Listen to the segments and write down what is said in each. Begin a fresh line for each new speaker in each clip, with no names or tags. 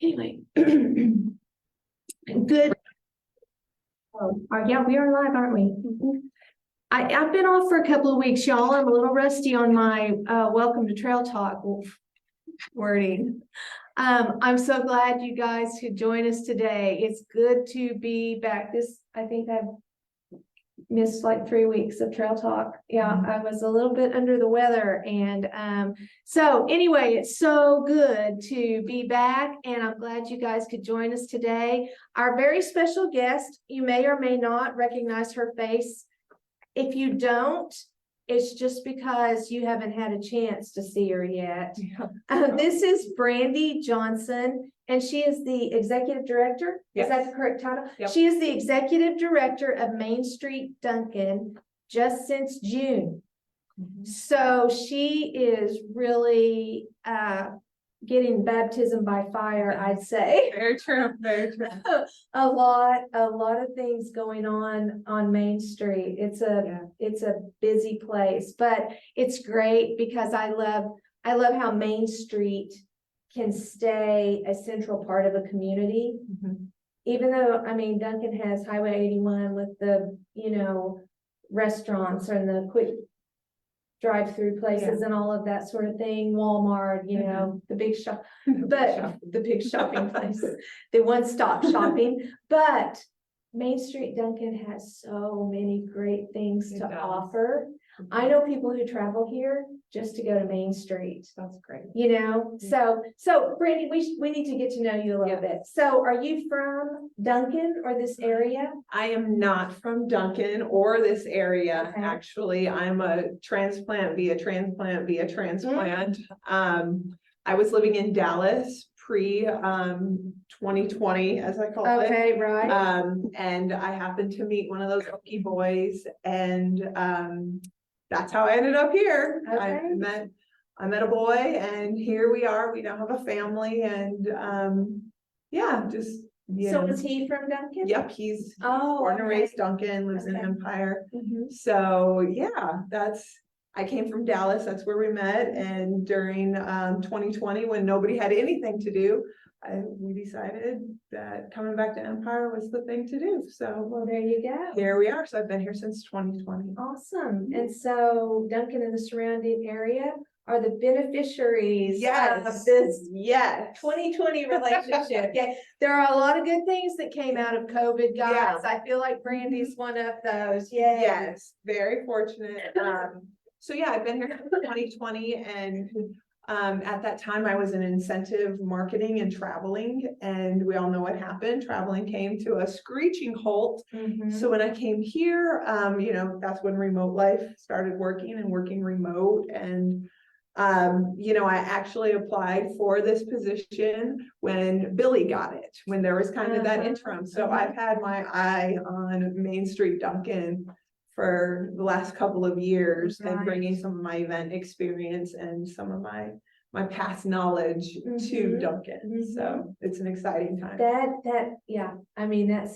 Anyway, good. Oh, yeah, we are live, aren't we? I've been off for a couple of weeks, y'all. I'm a little rusty on my welcome to Trail Talk wording. I'm so glad you guys could join us today. It's good to be back. I think I've missed like 3 weeks of Trail Talk. Yeah, I was a little bit under the weather. And so anyway, it's so good to be back, and I'm glad you guys could join us today. Our very special guest, you may or may not recognize her face. If you don't, it's just because you haven't had a chance to see her yet. Yeah. This is Brandi Johnson, and she is the executive director. Yes. Is that the correct title? Yep. She is the executive director of Main Street Duncan just since June. So she is really getting baptism by fire, I'd say.
Very true, very true.
a lot of things going on Main Street. It's a busy place, but it's great because I love how Main Street can stay a central part of a community. Even though, I mean, Duncan has Highway 81 with the, restaurants and the quick drive-through places and all of that sort of thing, Walmart, the big shop, but the big shopping places, the one-stop shopping. But Main Street Duncan has so many great things to offer. I know people who travel here just to go to Main Street.
That's great.
So Brandi, we need to get to know you a little bit. So are you from Duncan or this area?
I am not from Duncan or this area. Okay. Actually, I'm a transplant via transplant. I was living in Dallas pre 2020, as I call it.
Okay, right.
And I happened to meet one of those Okie boys, and that's how I ended up here. Okay. I met a boy, and here we are. We now have a family, and
So is he from Duncan?
Yep, he's born and raised Duncan, lives in Empire. So yeah, I came from Dallas. That's where we met, and during 2020, when nobody had anything to do, we decided that coming back to Empire was the thing to do. So
well, there you go.
Here we are. So I've been here since 2020.
Awesome. And so Duncan and the surrounding area are the beneficiaries of this 2020 relationship. Yeah, there are a lot of good things that came out of COVID, guys. Yeah. I feel like Brandi's one of those. Yay.
Yes, very fortunate. So yeah, I've been here since 2020, and at that time I was in incentive marketing and traveling, and we all know what happened. Traveling came to a screeching halt. So when I came here, that's when remote life started working remote. And I actually applied for this position when Billy got it, when there was kind of that interim. So I've had my eye on Main Street Duncan for the last couple of years, and bringing some of my event experience and some of my past knowledge to Duncan. So it's an exciting time.
That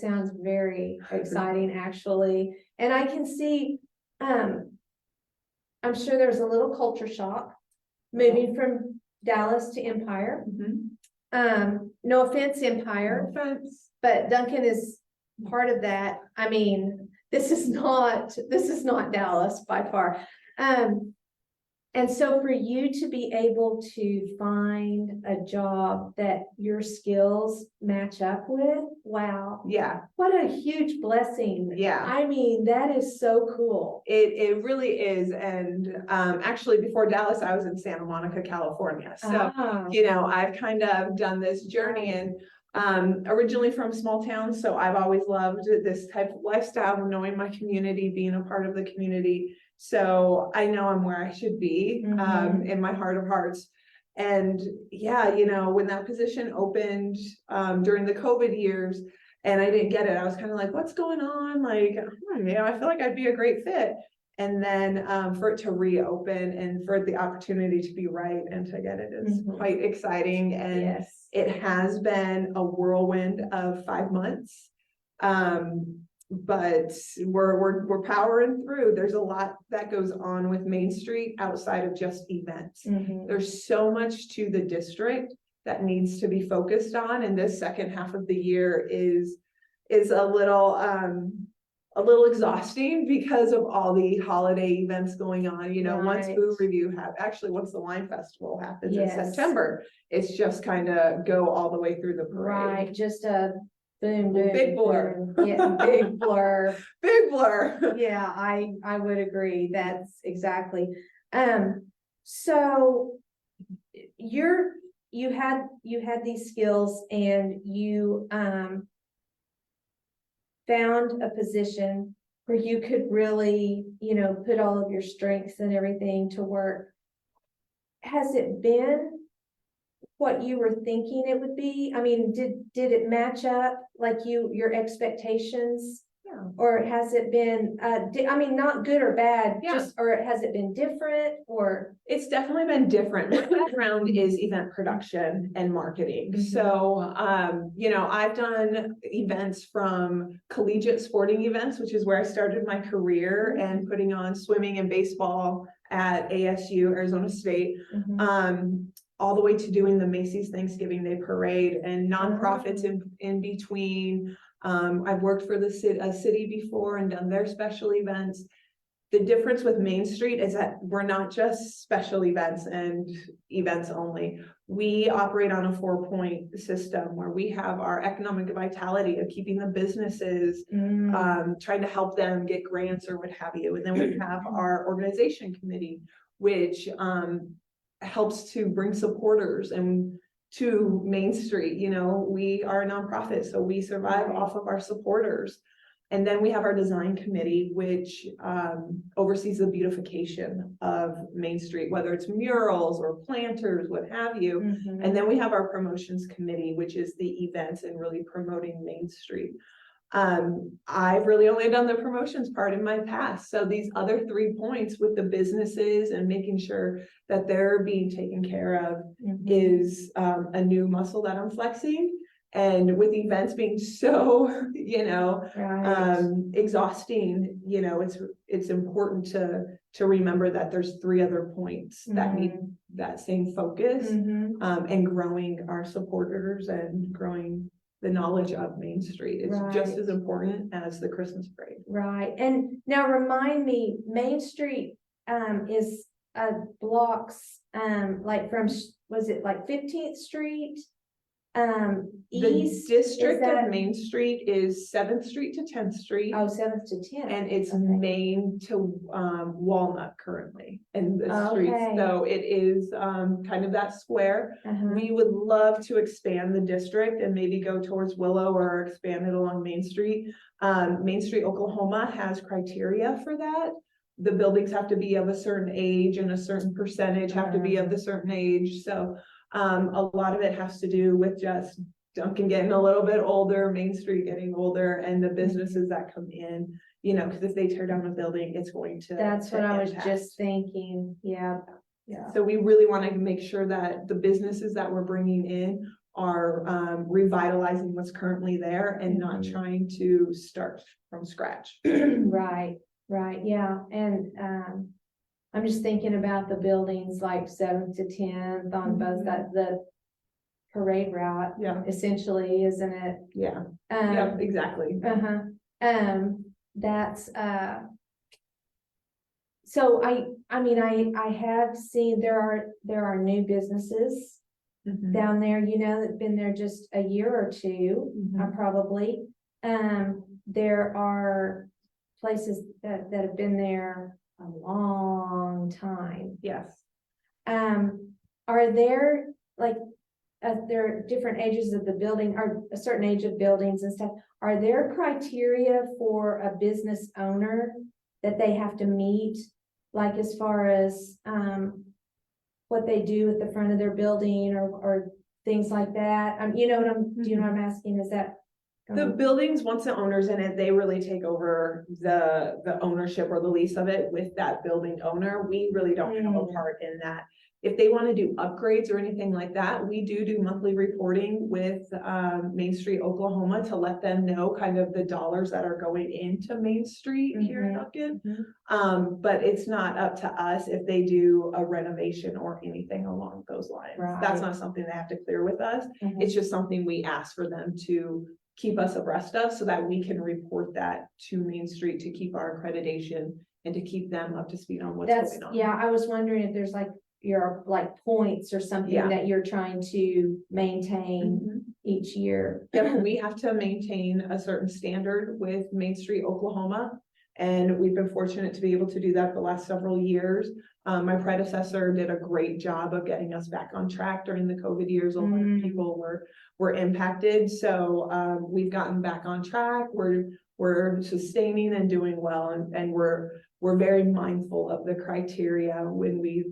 sounds very exciting, actually. And I can see, I'm sure there's a little culture shock moving from Dallas to Empire. No offense, Empire, but Duncan is part of that. I mean, this is not Dallas by far. And so for you to be able to find a job that your skills match up with, wow.
Yeah.
What a huge blessing.
Yeah.
I mean, that is so cool.
It really is. And actually before Dallas, I was in Santa Monica, California. So, I've kind of done this journey, and originally from small towns. So I've always loved this type of lifestyle, knowing my community, being a part of the community. So I know I'm where I should be, in my heart of hearts. And when that position opened during the COVID years, and I didn't get it, I was kind of like, what's going on? Like, I feel like I'd be a great fit. And then for it to reopen and for the opportunity to be right and to get it is quite exciting. And it has been a whirlwind of 5 months. But we're powering through. There's a lot that goes on with Main Street outside of just events. There's so much to the district that needs to be focused on. And this second half of the year is a little exhausting because of all the holiday events going on. You know, once
Right.
Food Review once the wine festival happens in
Yes.
September, it's just kind of go all the way through the parade.
Right, just a boom, boom.
Big blur.
boom. Yeah, big blur.
Big blur.
Yeah, I would agree. That's exactly. So you had these skills and you found a position where you could really, put all of your strengths and everything to work. Has it been what you were thinking it would be? I mean, did it match up like your expectations?
Yeah.
Or has it been, not good or bad,
Yeah.
or has it been different or?
It's definitely been different. My background is event production and marketing.
Mhm.
So, I've done events from collegiate sporting events, which is where I started my career, and putting on swimming and baseball at ASU, Arizona State, all the way to doing the Macy's Thanksgiving Day Parade and nonprofits in between. I've worked for a city before and done their special events. The difference with Main Street is that we're not just special events and events only. We operate on a 4-point system where we have our economic vitality of keeping the businesses, trying to help them get grants or what have you. And then we have our organization committee, which helps to bring supporters and to Main Street. We are a nonprofit, so we survive off of our supporters. And then we have our design committee, which oversees the beautification of Main Street, whether it's murals or planters, what have you. And then we have our promotions committee, which is the events and really promoting Main Street. I've really only done the promotions part in my past. So these other 3 points with the businesses and making sure that they're being taken care of is a new muscle that I'm flexing. And with events being so, exhausting, it's important to remember that there's 3 other points that need that same focus, and growing our supporters and growing the knowledge of Main Street is just as important as the Christmas parade.
Right. And now remind me, Main Street is blocks like from, was it like 15th Street? East,
the district of Main Street is 7th Street to 10th Street.
Oh, 7th to 10th.
And it's Main to Walnut currently in the street. So it is kind of that square. We would love to expand the district and maybe go towards Willow or expand it along Main Street. Main Street, Oklahoma has criteria for that. The buildings have to be of a certain age and a certain percentage have to be of the certain age. So a lot of it has to do with just Duncan getting a little bit older, Main Street getting older, and the businesses that come in, because if they tear down a building, it's going to.
That's what I was just thinking. Yeah.
So we really want to make sure that the businesses that we're bringing in are revitalizing what's currently there and not trying to start from scratch.
Right. Yeah. And I'm just thinking about the buildings like 7th to 10th on both the parade route.
Yeah.
Essentially, isn't it?
Yeah. Yeah, exactly.
That's so I have seen there are new businesses down there, that've been there just a year or two, probably. There are places that have been there a long time.
Yes.
Are there there are different ages of the building, or a certain age of buildings and stuff? Are there criteria for a business owner that they have to meet, like as far as what they do at the front of their building or things like that? Do you know what I'm asking? Is that
the buildings, once the owner's in it, they really take over the ownership or the lease of it with that building owner. We really don't have a part in that. if they want to do upgrades or anything like that, we do monthly reporting with Main Street Oklahoma to let them know kind of the dollars that are going into Main Street here in Duncan. But it's not up to us if they do a renovation or anything along those lines.
Right.
That's not something they have to clear with us. It's just something we ask for them to keep us abreast of so that we can report that to Main Street to keep our accreditation and to keep them up to speed on what's going on.
Yeah, I was wondering if there's like your points or something that you're trying to maintain each year.
Yep, we have to maintain a certain standard with Main Street Oklahoma, and we've been fortunate to be able to do that the last several years. My predecessor did a great job of getting us back on track during the COVID years. A lot of people were impacted, so we've gotten back on track. We're sustaining and doing well, and we're very mindful of the criteria when we've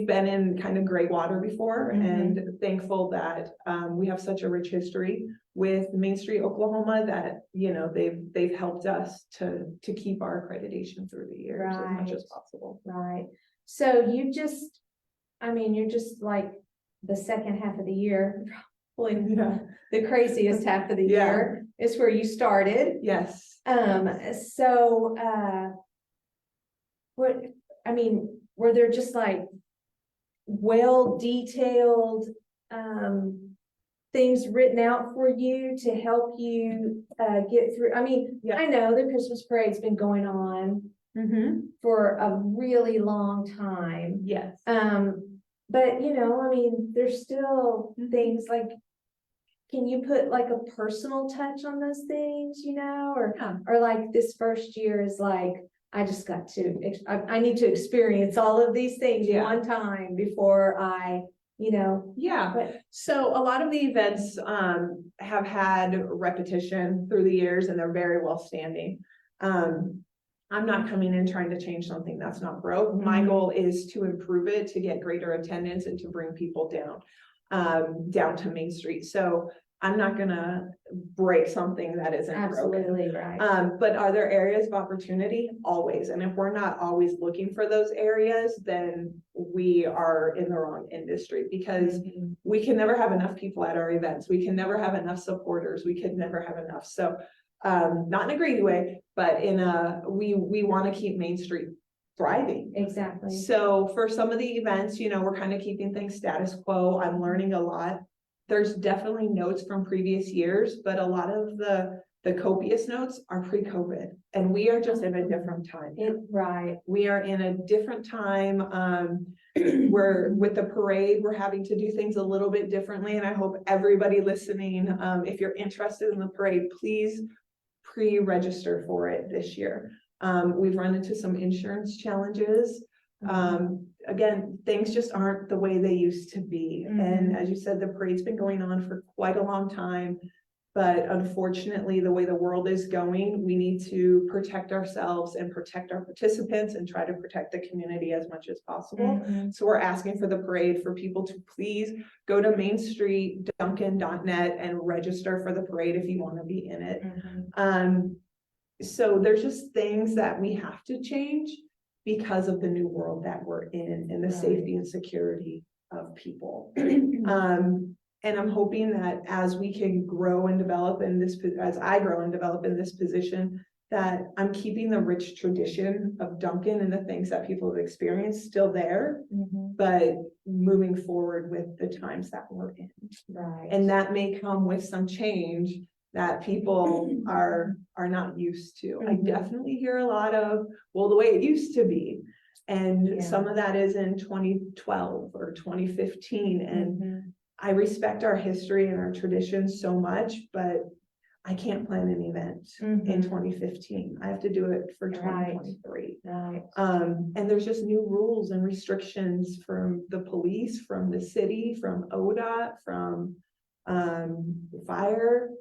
been in kind of gray water before, and thankful that we have such a rich history with Main Street Oklahoma that, you know, they've helped us to keep our accreditation through the years as much as possible.
Right. So you're just like the second half of the year, probably the craziest half of the year is where you started.
Yes.
So were there just like well-detailed things written out for you to help you get through? I mean, I know the Christmas parade's been going on for a really long time.
Yes.
But you know, I mean, there's still things like, can you put like a personal touch on those things, you know, or like this first year is like, I just got to, I need to experience all of these things one time before I, you know.
So a lot of the events have had repetition through the years, and they're very well standing. I'm not coming in trying to change something that's not broke. My goal is to improve it, to get greater attendance, and to bring people down to Main Street. So I'm not gonna break something that isn't
Absolutely
broken.
right.
But are there areas of opportunity? Always. And if we're not always looking for those areas, then we are in the wrong industry, because we can never have enough people at our events. We can never have enough supporters. We can never have enough. So not in a greedy way, but in a, we want to keep Main Street thriving.
Exactly.
So for some of the events, you know, we're kind of keeping things status quo. I'm learning a lot. There's definitely notes from previous years, but a lot of the copious notes are pre-COVID, and we are just in a different time. We are in a different time. We're with the parade, we're having to do things a little bit differently. And I hope everybody listening, if you're interested in the parade, please pre-register for it this year. We've run into some insurance challenges. Again, things just aren't the way they used to be. And as you said, the parade's been going on for quite a long time, but unfortunately, the way the world is going, we need to protect ourselves and protect our participants and try to protect the community as much as possible. So we're asking for the parade for people to please go to mainstreetduncan.net and register for the parade if you want to be in it. So there's just things that we have to change because of the new world that we're in and the safety and security of people. And I'm hoping that as we can grow and develop in this, as I grow and develop in this position, that I'm keeping the rich tradition of Duncan and the things that people have experienced still there, but moving forward with the times that we're in. And that may come with some change that people are not used to. I definitely hear a lot of, well, the way it used to be. And some of that is in 2012 or 2015. And I respect our history and our traditions so much, but I can't plan an event in 2015. I have to do it for 2023. And there's just new rules and restrictions from the police, from the city, from ODOT, from fire,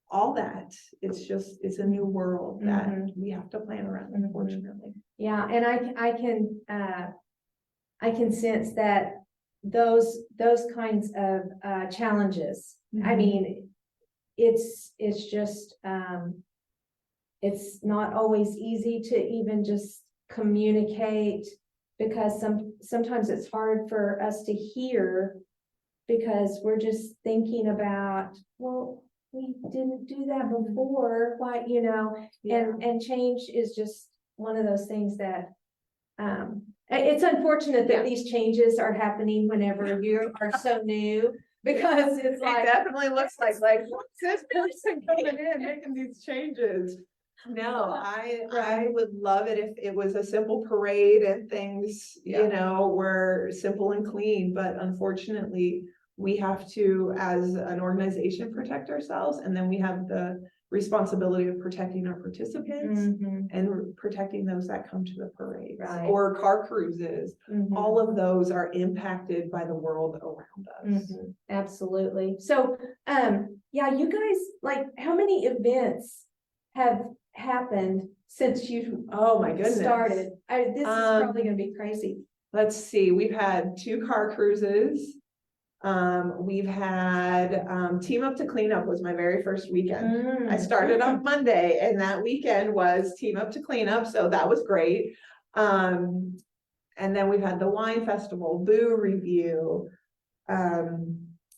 all that. It's a new world that we have to plan around, unfortunately.
Yeah, and I can sense that those kinds of challenges. I mean, it's just it's not always easy to even just communicate because sometimes it's hard for us to hear because we're just thinking about, well, we didn't do that before, why, you know, and change is just one of those things that, it's unfortunate that these changes are happening whenever you are so new, because it's like.
It definitely looks like, what's this person coming in making these changes? No, I would love it if it was a simple parade and things, you know, were simple and clean, but unfortunately, we have to, as an organization, protect ourselves, and then we have the responsibility of protecting our participants and protecting those that come to the parade or car cruises. All of those are impacted by the world around us.
Absolutely. So, yeah, you guys, like, how many events have happened since you
oh my goodness
started? This is probably going to be crazy.
Let's see, we've had 2 car cruises. We've had Team Up to Clean Up was my very first weekend. I started on Monday, and that weekend was Team Up to Clean Up, so that was great. And then we've had the wine festival, Boo Review.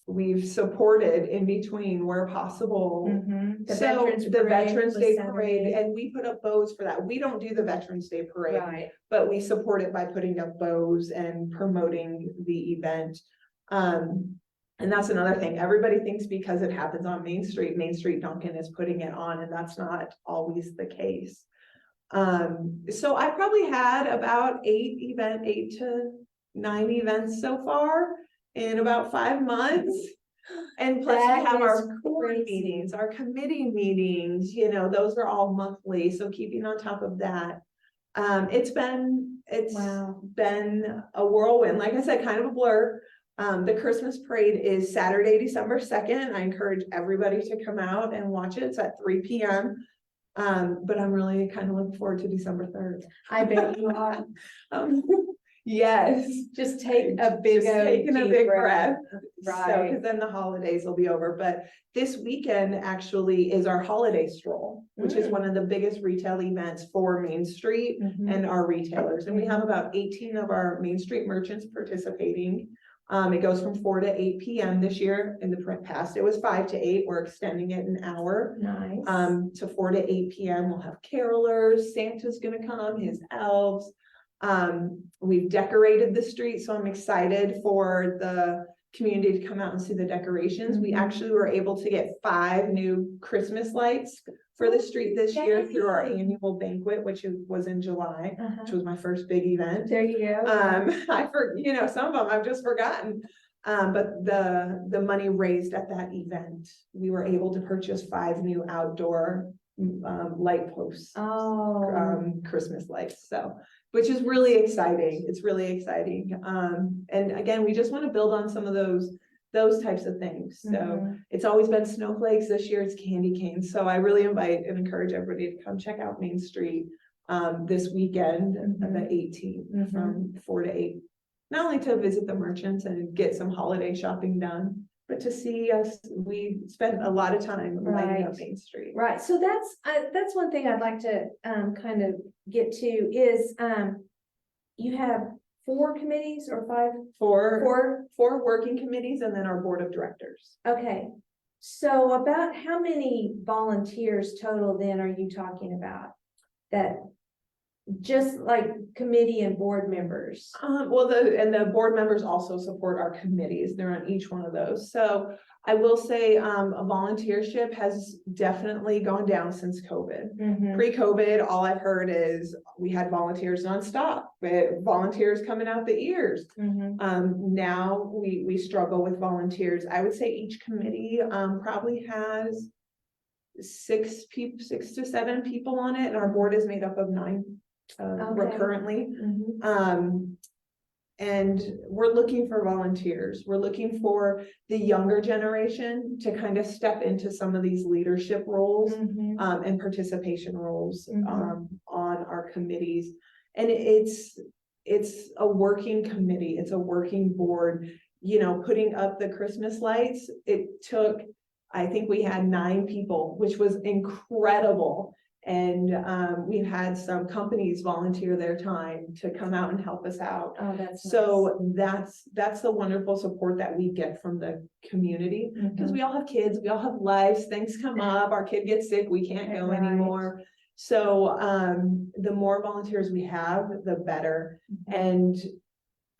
We've supported in between where possible.
The
Veterans Day Parade, and we put up bows for that. We don't do the Veterans Day Parade, but we support it by putting up bows and promoting the event. And that's another thing. Everybody thinks because it happens on Main Street Duncan is putting it on, and that's not always the case. So I probably had about 8 to 9 events so far in about 5 months. And plus we have our board meetings, our committee meetings, you know, those are all monthly. So keeping on top of that. It's been a whirlwind. Like I said, kind of a blur. The Christmas parade is Saturday, December 2nd. I encourage everybody to come out and watch it. It's at 3 p.m. But I'm really kind of looking forward to December 3rd.
I bet you are.
Yes.
Just take a big
breath. So, because then the holidays will be over. But this weekend actually is our holiday stroll, which is one of the biggest retail events for Main Street and our retailers. And we have about 18 of our Main Street merchants participating. It goes from 4 to 8 p.m. this year. In the past, it was 5 to 8. We're extending it an hour.
Nice.
To 4 to 8 p.m. We'll have carolers. Santa's gonna come, his elves. We've decorated the street, so I'm excited for the community to come out and see the decorations. We actually were able to get 5 new Christmas lights for the street this year through our annual banquet, which was in July, which was my first big event.
There you go.
You know, some of them I've just forgotten. But the money raised at that event, we were able to purchase 5 new outdoor light posts, Christmas lights. So, which is really exciting. It's really exciting. And again, we just want to build on some of those types of things. So it's always been snowflakes. This year it's candy canes. So I really invite and encourage everybody to come check out Main Street this weekend, the 18th from 4 to 8. Not only to visit the merchants and get some holiday shopping done, but to see us. We spent a lot of time lighting up Main Street.
Right. So that's one thing I'd like to kind of get to is you have 4 committees or 5?
4 working committees, and then our board of directors.
Okay. So about how many volunteers total then are you talking about? That just like committee and board members?
Well, the board members also support our committees. They're on each one of those. So I will say volunteership has definitely gone down since COVID. Pre-COVID, all I've heard is we had volunteers nonstop, with volunteers coming out the ears. Now we struggle with volunteers. I would say each committee probably has 6 to 7 people on it, and our board is made up of 9 currently. And we're looking for volunteers. We're looking for the younger generation to kind of step into some of these leadership roles and participation roles on our committees. And it's a working committee. It's a working board. You know, putting up the Christmas lights, it took, I think we had 9 people, which was incredible. And we've had some companies volunteer their time to come out and help us out.
Oh, that's nice.
So that's the wonderful support that we get from the community, because we all have kids, we all have lives, things come up, our kid gets sick, we can't go
Right.
anymore. So the more volunteers we have, the better. And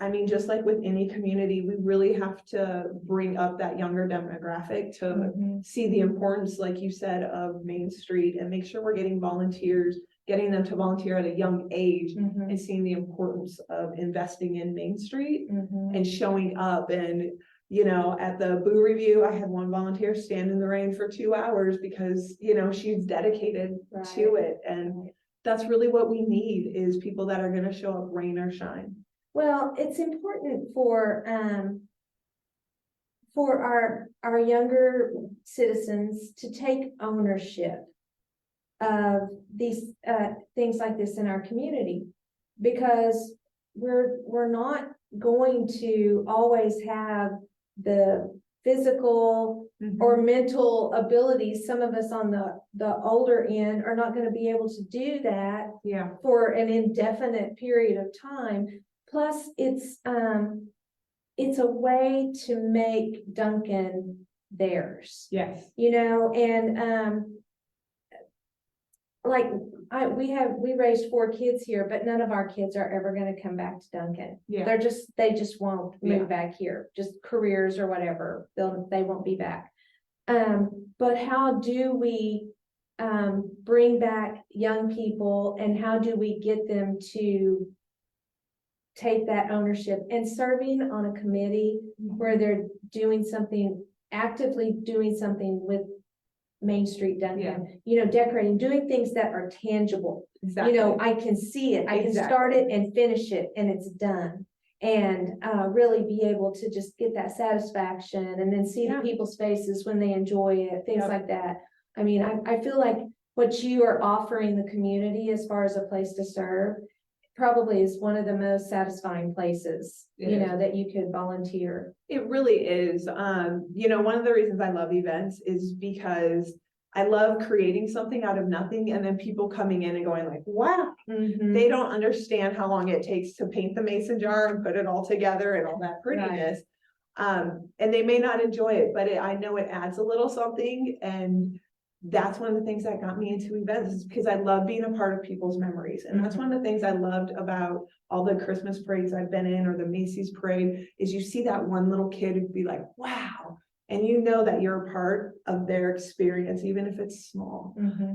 I mean, just like with any community, we really have to bring up that younger demographic to see the importance, like you said, of Main Street, and make sure we're getting volunteers, getting them to volunteer at a young age, and seeing the importance of investing in Main Street and showing up. And, you know, at the Boo Review, I had one volunteer stand in the rain for 2 hours because, you know, she's dedicated to it. And that's really what we need, is people that are going to show up rain or shine.
Well, it's important for our younger citizens to take ownership of these things like this in our community, because we're not going to always have the physical or mental abilities. Some of us on the older end are not going to be able to do that for an indefinite period of time. Plus, it's a way to make Duncan theirs.
Yes.
You know, and like we raised 4 kids here, but none of our kids are ever going to come back to Duncan.
Yeah.
They just won't move back here, just careers or whatever. They won't be back. But how do we bring back young people, and how do we get them to take that ownership and serving on a committee where they're doing something, actively doing something with Main Street Duncan, you know, decorating, doing things that are tangible.
Exactly.
You know, I can see it, I can start it and finish it, and it's done. And really be able to just get that satisfaction, and then see the people's faces when they enjoy it, things like that. I mean, I feel like what you are offering the community as far as a place to serve probably is one of the most satisfying places, you know, that you could volunteer.
It really is. You know, one of the reasons I love events is because I love creating something out of nothing, and then people coming in and going like, wow, they don't understand how long it takes to paint the mason jar and put it all together and all that prettiness. And they may not enjoy it, but I know it adds a little something. And that's one of the things that got me into events, is because I love being a part of people's memories. And that's one of the things I loved about all the Christmas parades I've been in, or the Macy's parade, is you see that one little kid who'd be like, wow. And you know that you're a part of their experience, even if it's small.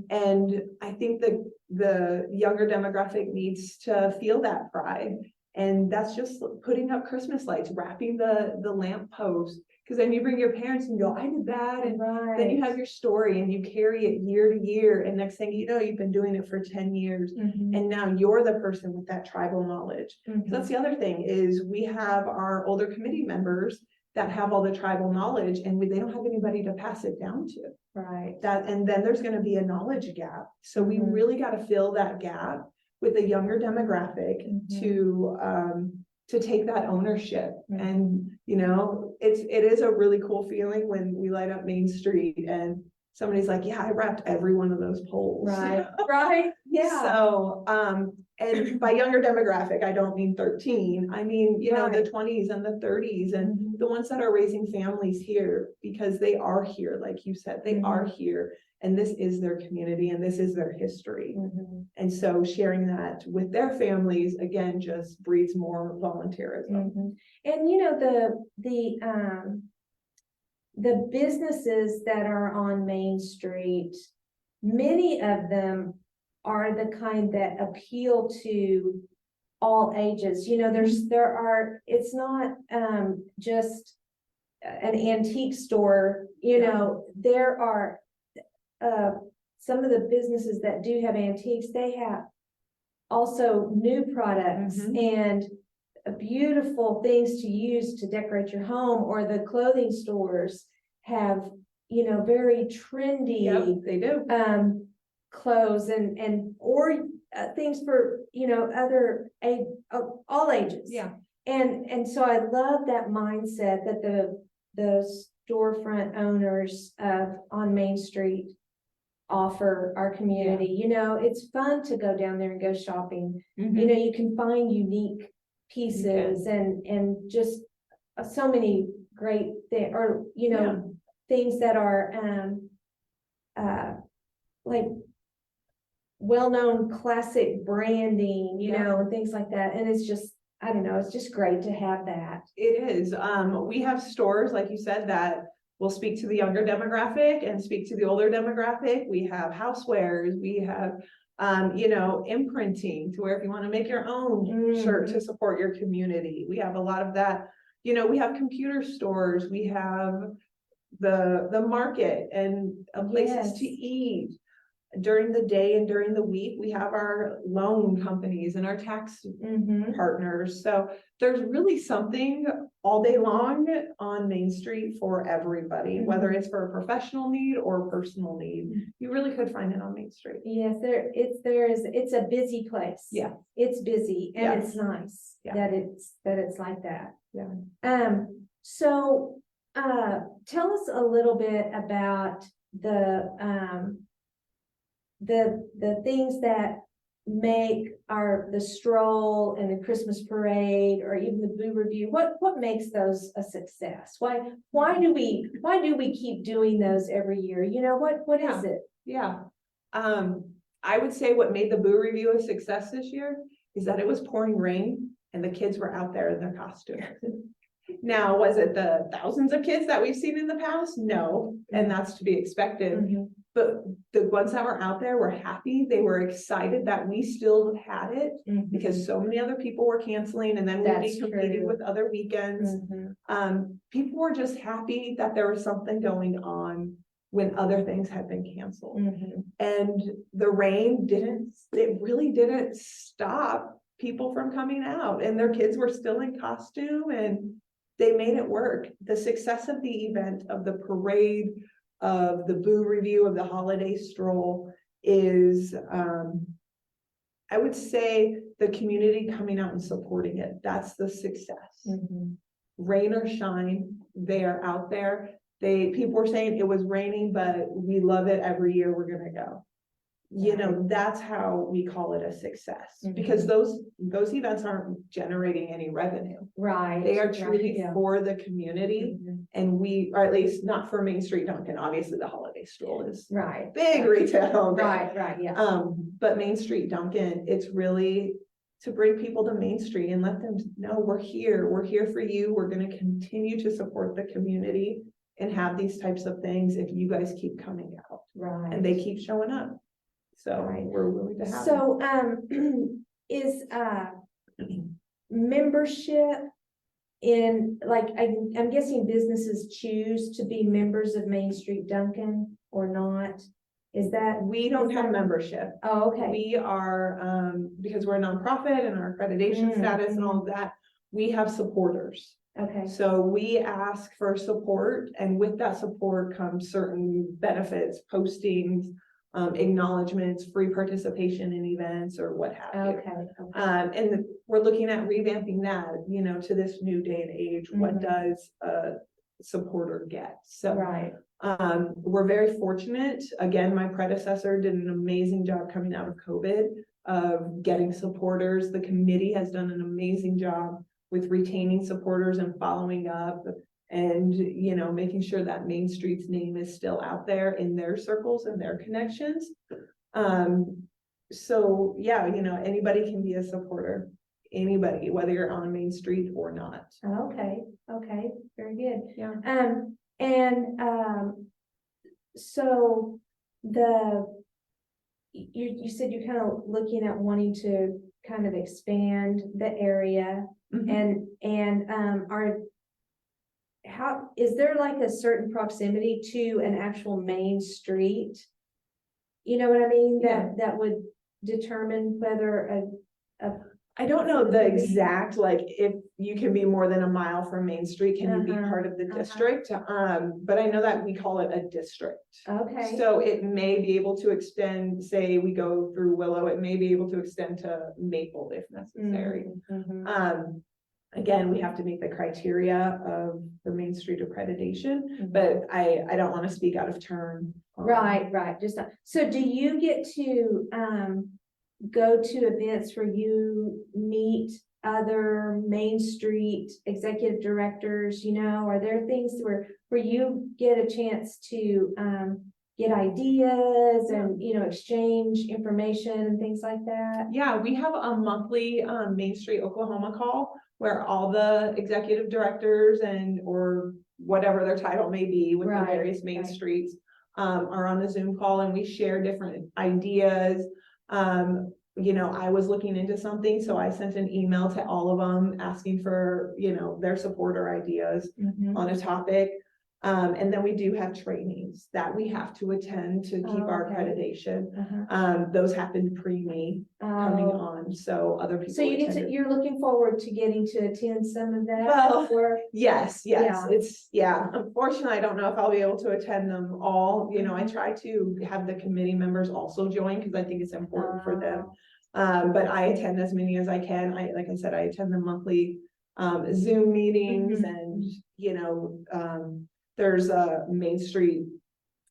And I think that the younger demographic needs to feel that pride. And that's just putting up Christmas lights, wrapping the lamp post. Because then you bring your parents and go, I did that. And then you have your story, and you carry it year to year. And next thing you know, you've been doing it for 10 years. And now you're the person with that tribal knowledge. So that's the other thing, is we have our older committee members that have all the tribal knowledge, and they don't have anybody to pass it down to. And then there's going to be a knowledge gap. So we really got to fill that gap with a younger demographic to take that ownership. And, you know, it is a really cool feeling when we light up Main Street and somebody's like, yeah, I wrapped every one of those poles. So, and by younger demographic, I don't mean 13. I mean, you know, the 20s and the 30s, and the ones that are raising families here, because they are here. Like you said, they are here, and this is their community, and this is their history. And so sharing that with their families, again, just breeds more volunteerism.
And, you know, the businesses that are on Main Street, many of them are the kind that appeal to all ages. You know, it's not just an antique store. You know, there are some of the businesses that do have antiques, they have also new products and beautiful things to use to decorate your home. Or the clothing stores have, you know, very trendy
they do
clothes and things for, you know, all ages. And so I love that mindset that the storefront owners on Main Street offer our community. You know, it's fun to go down there and go shopping.
Mhm.
You know, you can find unique pieces and just so many great things, or, you know, things that are, like well-known classic branding, you know, and things like that. And it's just, I don't know, it's just great to have that.
It is. We have stores, like you said, that will speak to the younger demographic and speak to the older demographic. We have housewares, we have, you know, imprinting to where if you want to make your own shirt to support your community, we have a lot of that. You know, we have computer stores, we have the market and places to eat during the day and during the week. We have our loan companies and our tax partners. So there's really something all day long on Main Street for everybody, whether it's for a professional need or a personal need. You really could find it on Main Street.
Yes, it's a busy place.
Yeah.
It's busy and
Yes.
it's nice
Yeah.
that it's like that.
Yeah.
So tell us a little bit about the things that make the stroll and the Christmas parade or even the Boo Review. What makes those a success? Why do we keep doing those every year? You know, what is it?
Yeah. I would say what made the Boo Review a success this year is that it was pouring rain and the kids were out there in their costumes. Now, was it the thousands of kids that we've seen in the past? No, and that's to be expected. But the ones that were out there were happy. They were excited that we still had it because so many other people were canceling, and then we'd be competing with other weekends. People were just happy that there was something going on when other things had been canceled. And the rain really didn't stop people from coming out, and their kids were still in costume and they made it work. The success of the event, of the parade, of the Boo Review, of the holiday stroll is, I would say, the community coming out and supporting it. That's the success. Rain or shine, they are out there. People were saying it was raining, but we love it every year. We're gonna go. You know, that's how we call it a success, because those events aren't generating any revenue.
Right.
They are truly for the community, and or at least not for Main Street Duncan. Obviously, the holiday stroll is big retail.
Right. Yeah.
But Main Street Duncan, it's really to bring people to Main Street and let them know we're here. We're here for you. We're going to continue to support the community and have these types of things if you guys keep coming out.
Right.
And they keep showing up. So we're willing to have
so is membership in, like, I'm guessing businesses choose to be members of Main Street Duncan or not? Is that
we don't have membership?
Oh, okay.
We are because we're a nonprofit and our accreditation status and all of that, we have supporters.
Okay.
So we ask for support, and with that support comes certain benefits, postings, acknowledgements, free participation in events, or what have you.
Okay.
And we're looking at revamping that, you know, to this new day and age. What does a supporter get? So we're very fortunate. Again, my predecessor did an amazing job coming out of COVID of getting supporters. The committee has done an amazing job with retaining supporters and following up, and, you know, making sure that Main Street's name is still out there in their circles and their connections. So yeah, you know, anybody can be a supporter, anybody, whether you're on Main Street or not.
Okay. Very good.
Yeah.
So you said you're kind of looking at wanting to kind of expand the area, and how is there like a certain proximity to an actual main street? You know what I mean? That would determine whether
I don't know the exact, like, if you can be more than a mile from Main Street, can you be part of the district? But I know that we call it a district.
Okay.
So it may be able to extend, say we go through Willow, it may be able to extend to Maple if necessary. again, we have to meet the criteria of the Main Street accreditation,
Mhm.
but I don't want to speak out of turn.
Right, just, so do you get to, go to events where you meet other Main Street executive directors, are there things where you get a chance to, get ideas and, exchange information and things like that?
Yeah, we have a monthly Main Street Oklahoma call where all the executive directors or whatever their title may be with the
Right,
various Main
right.
Streets are on the Zoom call, and we share different ideas. I was looking into something, so I sent an email to all of them asking for, their support or ideas
Mhm.
on a topic. And then we do have trainings that we have to attend to keep
Oh,
our
okay.
accreditation.
Uh-huh.
Those happen pre-me coming
Oh.
on, so other people.
So you're looking forward to getting to attend some of that?
Well,
or?
Yes,
Yeah.
unfortunately, I don't know if I'll be able to attend them all. I try to have the committee members also join because I think it's important for them. But I attend as many as I can. Like I said, I attend the monthly Zoom meetings
Mhm.
and there's a Main Street.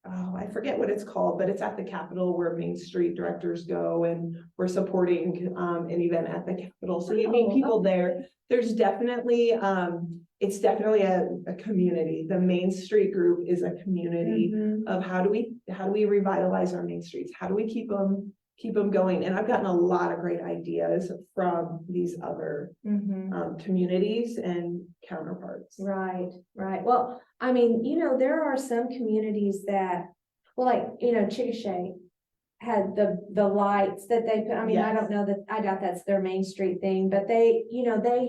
Oh, I forget what it's called, but it's at the Capitol where Main Street directors go, and we're supporting an event at the Capitol. So you meet people there. There's definitely it's definitely a community. The Main Street group is a community
Mhm.
of how do we revitalize our main streets? How do we keep them going? And I've gotten a lot of great ideas from these other
Mhm.
communities and counterparts.
Right. Well, there are some communities that, well, like, Chickasha had the lights that they put, I
Yes.
don't know I doubt that's their Main Street thing, but they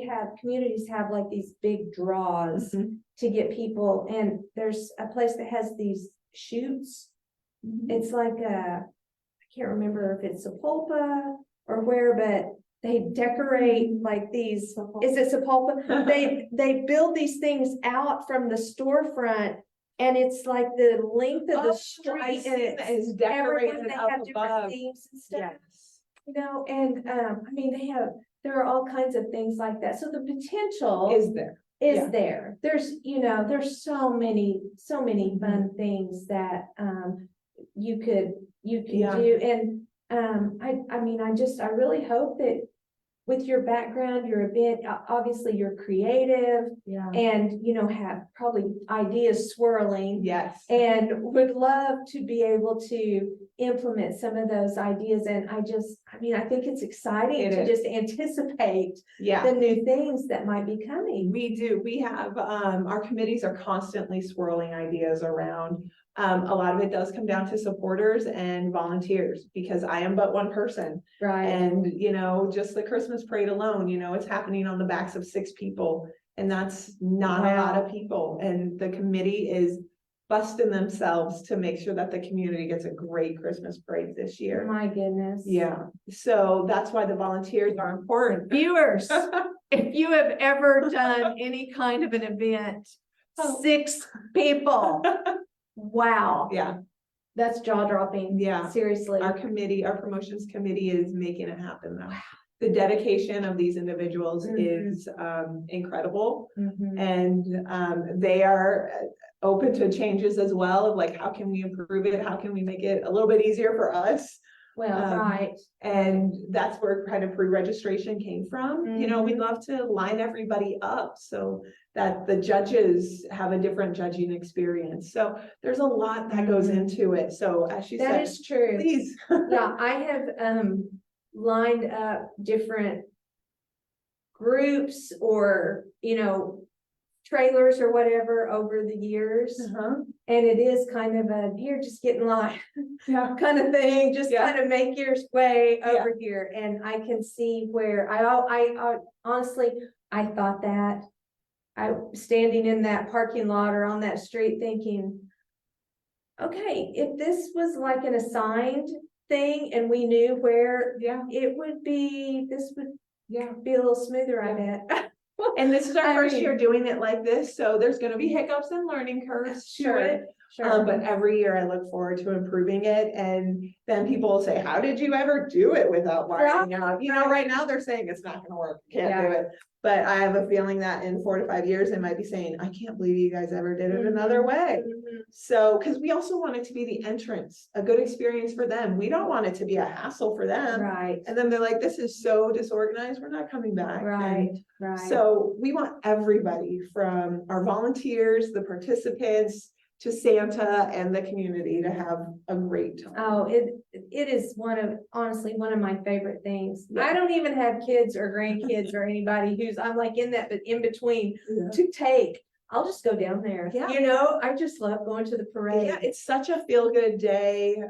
have, communities have like these big draws
Mhm.
to get people, and there's a place that has these chutes. It's like I can't remember if it's Sapulpa or where, but they decorate like these, is it Sapulpa? They build these things out from the storefront, and it's like the length of the
I
street,
see
and
that it's decorated
everyone, they
up
have different
above.
themes and stuff.
Yes.
And there are all kinds of things like that. So the potential
Is there? yeah.
there. There's so many fun things that you could
Yeah.
do. And I really hope that with your background, your event, obviously you're creative
Yeah.
and have probably ideas swirling.
Yes.
And would love to be able to implement some of those ideas. And I think it's exciting to just anticipate
Yeah.
the new things that might be coming.
We do. We have our committees are constantly swirling ideas around. A lot of it does come down to supporters and volunteers because I am but one person.
Right.
And just the Christmas parade alone, it's happening on the backs of 6 people, and that's not a lot of people. And the committee is busting themselves to make sure that the community gets a great Christmas parade this year.
My goodness.
Yeah. So that's why the volunteers are important.
Viewers, if you have ever done any kind of an event, 6 people. Wow.
Yeah.
That's jaw dropping.
Yeah.
Seriously.
Our promotions committee is making it happen though. Wow. The dedication of these individuals is incredible. And they are open to changes as well of like, how can we improve it? How can we make it a little bit easier for us?
Well, right.
And that's where kind of pre-registration came from. We'd love to line everybody up so that the judges have a different judging experience. So there's a lot that goes into it. So as she said,
that is true.
Please.
Yeah, I have lined up different groups or trailers or whatever over the years. And it is kind of you're just getting lost kind of thing, just kind of make your way over here. And I can see where I honestly, I thought that I standing in that parking lot or on that street thinking, okay, if this was like an assigned thing and we knew where it would be, this would be a little smoother, I bet.
And this is our first year doing it like this, so there's going to be hiccups and learning curves to it.
Sure.
But every year I look forward to improving it. And then people will say, how did you ever do it without wiring up? You know, right now they're saying it's not gonna work, can't do it. But I have a feeling that in 4 to 5 years, they might be saying, I can't believe you guys ever did it another way. So, because we also want it to be the entrance, a good experience for them. We don't want it to be a hassle for them.
Right.
And then they're like, this is so disorganized, we're not coming back.
Right.
And
Right.
so we want everybody, from our volunteers, the participants, to Santa and the community, to have a great time.
Oh, it is honestly one of my favorite things.
Yeah.
I don't even have kids or grandkids or anybody who's, I'm like in that, but in between
Yeah.
to take. I'll just go down there.
Yeah.
You know, I just love going to the parade.
Yeah, it's such a feel-good day,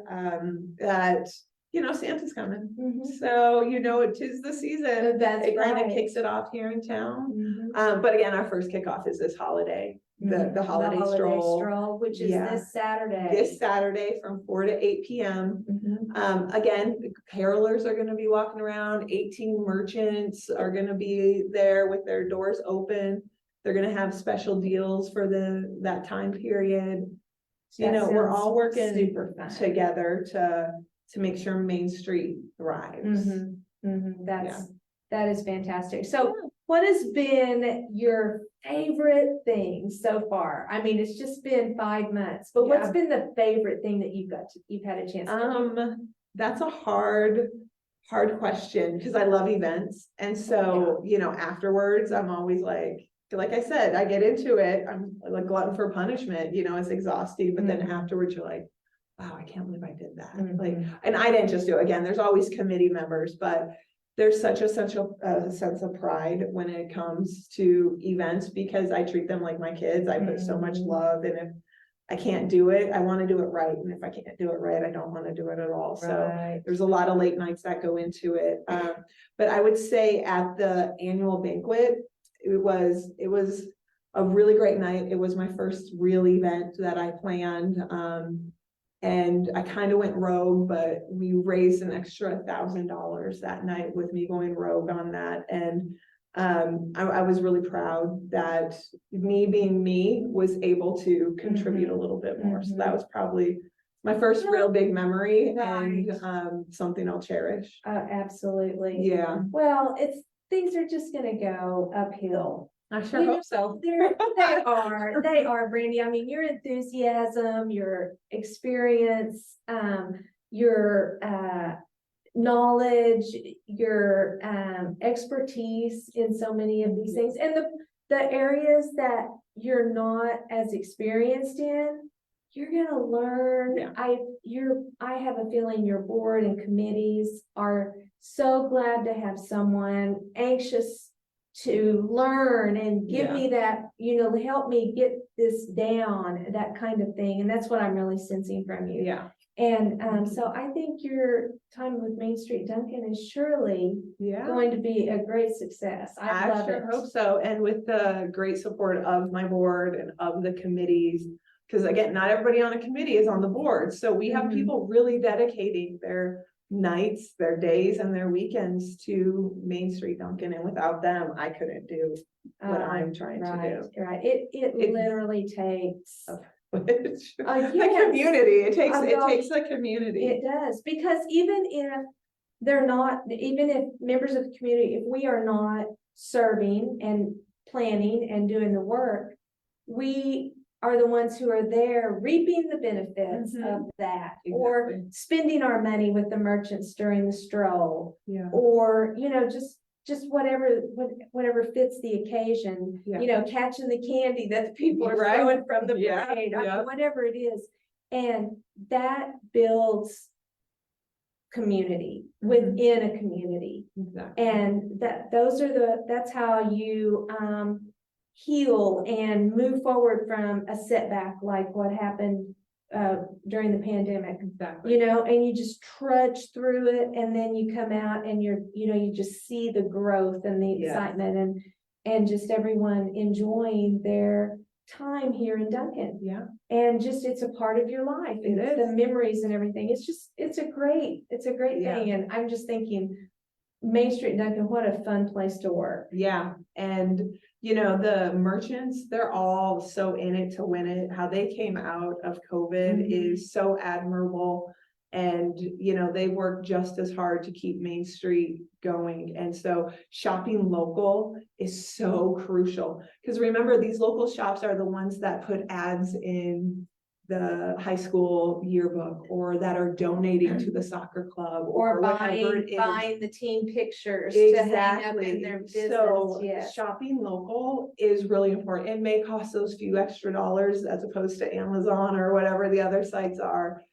that, you know, Santa's coming.
Mhm.
So, you know, it is the season.
That's
It kind of
right.
kicks it off here in town.
Mhm.
But again, our first kickoff is this holiday,
Mhm.
the holiday stroll.
Which is
Yeah.
this Saturday.
This Saturday from 4 to 8 p.m.
Mhm.
Again, carolers are gonna be walking around, 18 merchants are gonna be there with their doors open. They're gonna have special deals for that time period. You
That
know, we're
sounds
all working
super fun.
together to make sure Main Street thrives.
Mhm. Mhm. That is fantastic. So what has been your favorite thing so far? I mean, it's just been 5 months, but what's
Yeah.
been the favorite thing that you've had a chance to do?
That's a hard question, because I love events. And so, you know, afterwards, I'm always like I said, I get into it, I'm like glutton for punishment, you know, it's exhausting, but then afterwards you're like, wow, I can't believe I did that. Like, and I didn't just do it. Again, there's always committee members, but there's such a sense of pride when it comes to events, because I treat them like my kids. I put so much love, and if I can't do it, I want to do it right. And if I can't do it right, I don't want to do it at all. So there's a lot of late nights that go into it. But I would say at the annual banquet, it was a really great night. It was my first real event that I planned. And I kind of went rogue, but we raised an extra $1,000 that night with me going rogue on that. And I was really proud that me being me was able to contribute a little bit more. So that was probably my first real big memory, and something I'll cherish.
Absolutely.
Yeah.
Well, things are just gonna go uphill.
I sure hope so.
They are, Brandi. I mean, your enthusiasm, your experience, your knowledge, your expertise in so many of these things, and the areas that you're not as experienced in, you're gonna learn.
Yeah.
I have a feeling your board and committees are so glad to have someone anxious to learn and give me that, you know, help me get this down, that kind of thing. And that's what I'm really sensing from you.
Yeah.
And so I think your time with Main Street Duncan is surely going to be a great success. I love
sure
it.
hope so. And with the great support of my board and of the committees, because again, not everybody on a committee is on the board. So we have people really dedicating their nights, their days, and their weekends to Main Street Duncan. And without them, I couldn't do what I'm trying to do.
Right. It literally takes
the community. It takes the community.
It does, because even if members of the community, if we are not serving and planning and doing the work, we are the ones who are there reaping the benefits of that, or spending our money with the merchants during the stroll, or, you know, just whatever fits the occasion, you know, catching the candy that the people are throwing from the parade, or whatever it is. And that builds community within a community. And that's how you heal and move forward from a setback like what happened during the pandemic. You know, and you just trudge through it, and then you come out and you just see the growth and the excitement and just everyone enjoying their time here in Duncan. And just it's a part of your life.
It is.
The memories and everything. It's a great thing. And I'm just thinking, Main Street Duncan, what a fun place to work.
And you know, the merchants, they're all so in it to win it. How they came out of COVID is so admirable. And, you know, they work just as hard to keep Main Street going. And so shopping local is so crucial. Because remember, these local shops are the ones that put ads in the high school yearbook, or that are donating to the soccer club,
Or
whatever it is.
buying the team pictures to hang up in their business.
So
Yes.
shopping local is really important. It may cost those few extra dollars as opposed to Amazon or whatever the other sites are.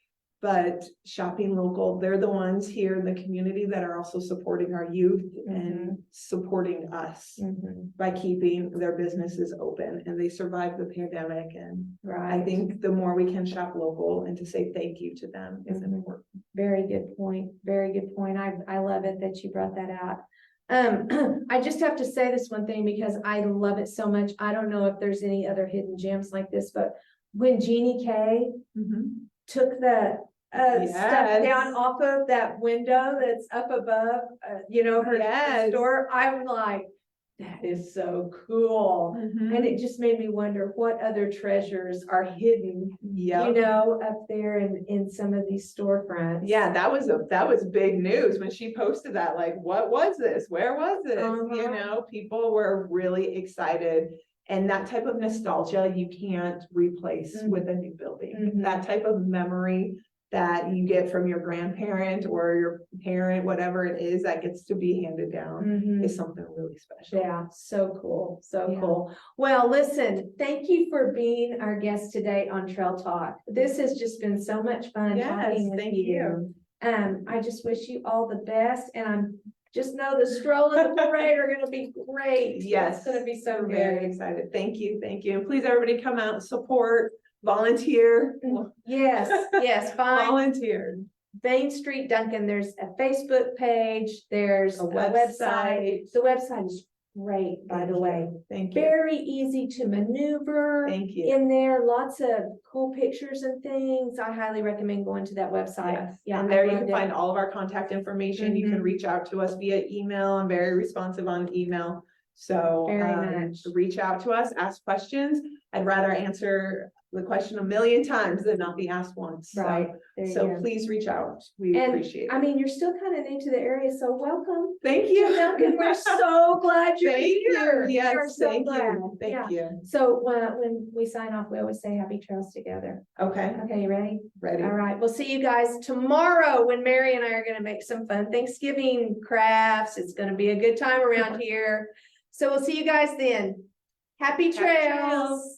But shopping local, they're the ones here in the community that are also supporting our youth and supporting us by keeping their businesses open, and they survived the pandemic. And I think the more we can shop local and to say thank you to them is important.
Very good point. Very good point. I love it that you brought that out. I just have to say this one thing because I love it so much. I don't know if there's any other hidden gems like this, but when Jeannie K took the stuff down off of that window that's up above, you know, her store, I'm like, that is so cool. And it just made me wonder what other treasures are hidden, you know, up there in some of these storefronts.
Yeah, that was big news when she posted that. Like, what was this? Where was this? You know, people were really excited. And that type of nostalgia you can't replace with a new building. That type of memory that you get from your grandparent or your parent, whatever it is that gets to be handed down, is something really special.
Yeah, so cool, so cool. Well, listen, thank you for being our guest today on Trail Talk. This has just been so much fun talking with you. I just wish you all the best, and I'm just know the stroll and the parade are going to be great.
Yes,
it's going to be so
very excited. Thank you, and please everybody come out and support. Volunteer.
Yes, fine.
Volunteer.
Main Street Duncan, there's a Facebook page, there's a website. The website is great, by the way.
Thank you.
Very easy to maneuver.
Thank you.
In there, lots of cool pictures and things. I highly recommend going to that website.
Yes.
Yeah,
and there you can find all of our contact information. You can reach out to us via email. I'm very responsive on email. So reach out to us, ask questions. I'd rather answer the question a million times than not be asked once.
Right.
So please reach out. We appreciate it.
I mean, you're still kind of new to the area, so welcome.
Thank you.
Duncan, we're so glad you're here.
Yes, thank you. Thank you.
So when we sign off, we always say happy trails together.
Okay.
Okay, you ready?
Ready.
All right. We'll see you guys tomorrow when Mary and I are going to make some fun Thanksgiving crafts. It's going to be a good time around here. So we'll see you guys then. Happy trails.